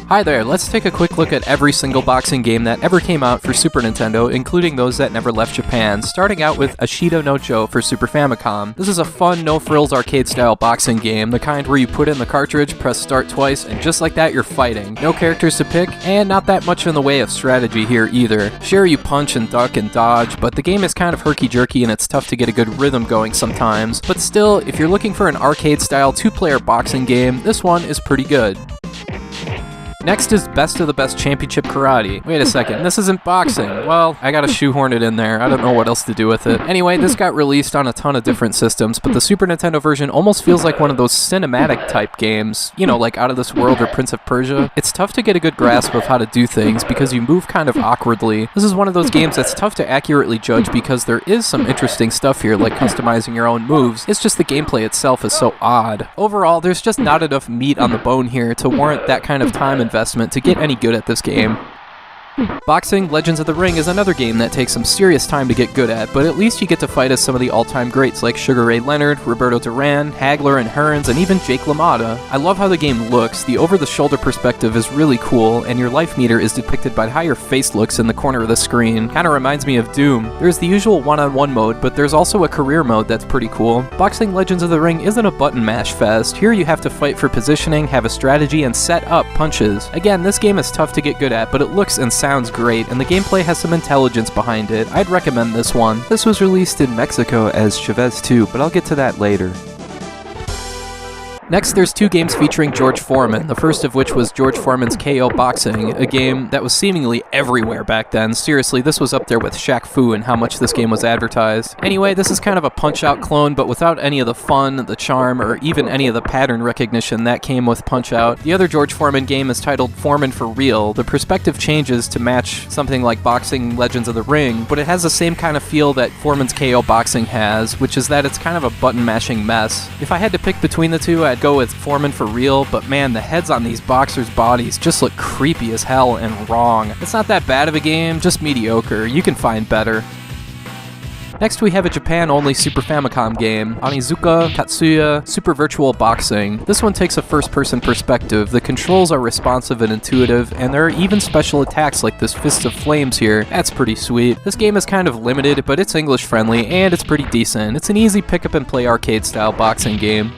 Hi there, let's take a quick look at every single boxing game that ever came out for Super Nintendo, including those that never left Japan, starting out with Ashido no Jo for Super Famicom. This is a fun, no-frills arcade-style boxing game, the kind where you put in the cartridge, press start twice, and just like that you're fighting. No characters to pick, and not that much in the way of strategy here either. Sure, you punch and duck and dodge, but the game is kind of herky-jerky and it's tough to get a good rhythm going sometimes. But still, if you're looking for an arcade-style two-player boxing game, this one is pretty good. Next is Best of the Best Championship Karate. Wait a second, this isn't boxing. Well, I gotta shoehorn it in there. I don't know what else to do with it. Anyway, this got released on a ton of different systems, but the Super Nintendo version almost feels like one of those cinematic type games, you know, like Out of This World or Prince of Persia. It's tough to get a good grasp of how to do things because you move kind of awkwardly. This is one of those games that's tough to accurately judge because there is some interesting stuff here, like customizing your own moves. It's just the gameplay itself is so odd. Overall, there's just not enough meat on the bone here to warrant that kind of time investment to get any good at this game. Boxing Legends of the Ring is another game that takes some serious time to get good at, but at least you get to fight as some of the all-time greats like Sugar Ray Leonard, Roberto Duran, Hagler and Hearns, and even Jake LaMotta. I love how the game looks. The over-the-shoulder perspective is really cool, and your life meter is depicted by how your face looks in the corner of the screen. Kinda reminds me of Doom. There's the usual one-on-one mode, but there's also a career mode that's pretty cool. Boxing Legends of the Ring isn't a button mash fest. Here you have to fight for positioning, have a strategy, and set up punches. Again, this game is tough to get good at, but it looks and sounds great, and the gameplay has some intelligence behind it. I'd recommend this one. This was released in Mexico as Chavez 2, but I'll get to that later. Next, there's two games featuring George Foreman, the first of which was George Foreman's KO Boxing, a game that was seemingly everywhere back then. Seriously, this was up there with Shaq Fu and how much this game was advertised. Anyway, this is kind of a Punch-Out clone, but without any of the fun, the charm, or even any of the pattern recognition that came with Punch-Out. The other George Foreman game is titled Foreman for Real. The perspective changes to match something like Boxing Legends of the Ring, but it has the same kind of feel that Foreman's KO Boxing has, which is that it's kind of a button-mashing mess. If I had to pick between the two, I'd go with Foreman for Real, but man, the heads on these boxers' bodies just look creepy as hell and wrong. It's not that bad of a game, just mediocre. You can find better. Next, we have a Japan-only Super Famicom game, Onizuka Tatsuya Super Virtual Boxing. This one takes a first-person perspective. The controls are responsive and intuitive, and there are even special attacks like this Fist of Flames here. That's pretty sweet. This game is kind of limited, but it's English-friendly, and it's pretty decent. It's an easy pick-up-and-play arcade-style boxing game.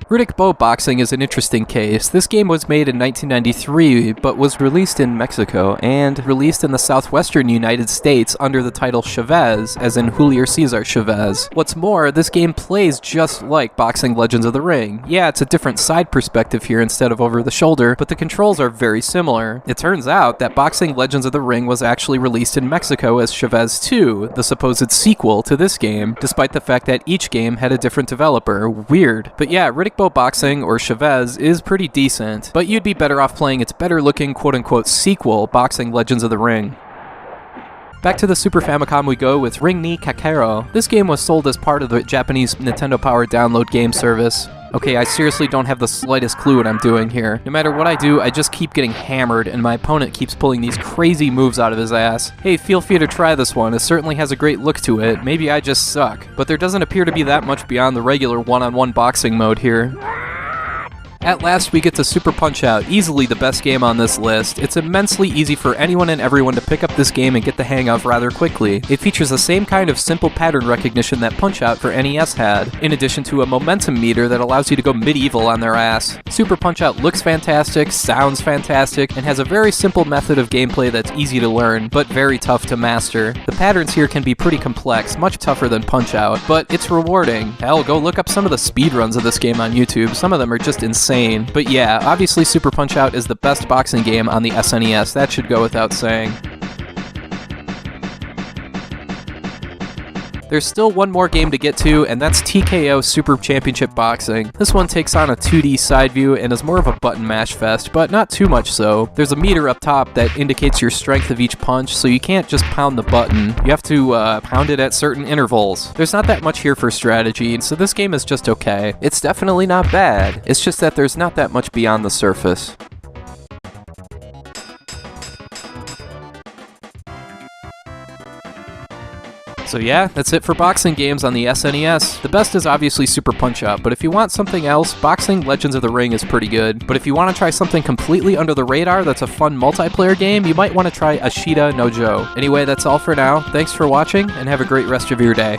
Riddick Bowe Boxing is an interesting case. This game was made in 1993, but was released in Mexico and released in the southwestern United States under the title Chavez, as in Julio Cesar Chavez. What's more, this game plays just like Boxing Legends of the Ring. Yeah, it's a different side perspective here instead of over the shoulder, but the controls are very similar. It turns out that Boxing Legends of the Ring was actually released in Mexico as Chavez 2, the supposed sequel to this game, despite the fact that each game had a different developer. Weird. But yeah, Riddick Bowe Boxing, or Chavez, is pretty decent, but you'd be better off playing its better-looking quote-unquote sequel, Boxing Legends of the Ring. Back to the Super Famicom we go with Ring ni Kakero. This game was sold as part of the Japanese Nintendo Power download game service. Okay, I seriously don't have the slightest clue what I'm doing here. No matter what I do, I just keep getting hammered, and my opponent keeps pulling these crazy moves out of his ass. Hey, feel free to try this one. It certainly has a great look to it. Maybe I just suck. But there doesn't appear to be that much beyond the regular one-on-one boxing mode here. At last, we get to Super Punch-Out, easily the best game on this list. It's immensely easy for anyone and everyone to pick up this game and get the hang of rather quickly. It features the same kind of simple pattern recognition that Punch-Out for NES had, in addition to a momentum meter that allows you to go medieval on their ass. Super Punch-Out looks fantastic, sounds fantastic, and has a very simple method of gameplay that's easy to learn, but very tough to master. The patterns here can be pretty complex, much tougher than Punch-Out, but it's rewarding. Hell, go look up some of the speedruns of this game on YouTube. Some of them are just insane. But yeah, obviously Super Punch-Out is the best boxing game on the SNES. That should go without saying. There's still one more game to get to, and that's TKO Super Championship Boxing. This one takes on a 2D side view and is more of a button mash fest, but not too much so. There's a meter up top that indicates your strength of each punch, so you can't just pound the button. You have to pound it at certain intervals. There's not that much here for strategy, so this game is just okay. It's definitely not bad. It's just that there's not that much beyond the surface. So yeah, that's it for boxing games on the SNES. The best is obviously Super Punch-Out, but if you want something else, Boxing Legends of the Ring is pretty good. But if you want to try something completely under the radar that's a fun multiplayer game, you might want to try Ashita no Joe. Anyway, that's all for now. Thanks for watching, and have a great rest of your day.